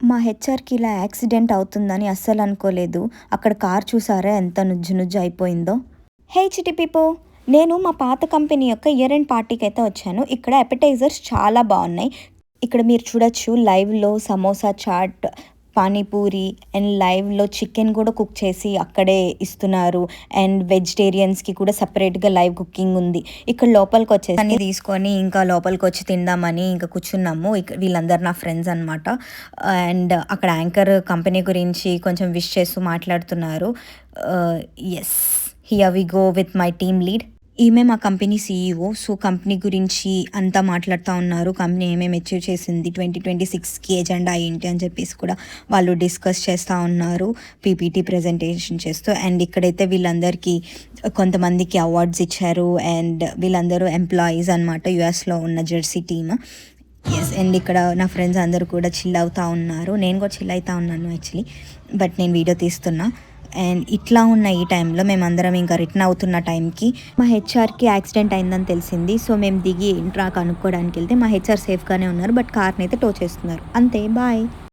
మా హెచ్ఆర్‌కి ఇలా యాక్సిడెంట్ అవుతుందని అస్సలు అనుకోలేదు. అక్కడ కార్ చూసారా ఎంత నుజ్జు నుజ్జు అయిపోయిందో. హే చిట్టి పీపో! నేను మా పాత కంపెనీ యొక్క ఇయర్ ఎండ్ పార్టీకైతే వచ్చాను. ఇక్కడ అపెటైజర్స్ చాలా బావున్నాయి. ఇక్కడ మీరు చూడొచ్చు లైవ్‌లో సమోసా చాట్, పానీపూరి అండ్ లైవ్‌లో చికెన్ కూడా కుక్ చేసి అక్కడే ఇస్తున్నారు. అండ్ వెజిటేరియన్స్‌కి కూడా సెపరేట్‌గా లైవ్ కుకింగ్ ఉంది. ఇక్కడ లోపలికొచ్చేసి అన్నీ తీసుకొని ఇంకా లోపలికొచ్చి తిందామని ఇంకా కూర్చున్నాము. వీళ్ళందరూ నా ఫ్రెండ్స్ అనమాట. అండ్ అక్కడ యాంకర్ కంపెనీ గురించి కొంచెం విష్ చేస్తూ మాట్లాడుతున్నారు. Yes. Here we go with my team lead. ఈమె మా కంపెనీ సీఈఓ. సో, కంపెనీ గురించి అంతా మాట్లాడుతా ఉన్నారు. కంపెనీ ఏమేమి అచీవ్ చేసింది, 2026కి ఎజెండా ఏంటి అని చెప్పేసి కూడా వాళ్ళు డిస్కస్ చేస్తూ ఉన్నారు. పీపీటీ ప్రెజెంటేషన్ చేస్తూ. అండ్ ఇక్కడైతే వీళ్ళందరికీ కొంతమందికి అవార్డ్స్ ఇచ్చారు. అండ్ వీళ్ళందరూ ఎంప్లాయీస్ అనమాట, యూఎస్లో ఉన్న జెర్సీ టీమ్. యెస్. అండ్ ఇక్కడ నా ఫ్రెండ్స్ అందరూ కూడా చిల్ అవుతూ ఉన్నారు. నేను కూడా చిల్ అవుతూ ఉన్నాను యాక్చువల్లీ. బట్ నేను వీడియో తీస్తున్నా. అండ్ ఇట్లా ఉన్న ఈ టైంలో మేమందరం ఇంకా రిటర్న్ అవుతున్న టైంకి మా హెచ్ఆర్‌కి యాక్సిడెంట్ అయిందని తెలిసింది. సో, మేము దిగి ఏంట్రా కనుక్కోవడానికి వెళ్తే మా హెచ్ఆర్ సేఫ్గానే ఉన్నారు. బట్ కార్ని అయితే టో చేస్తున్నారు. అంతే, బాయ్.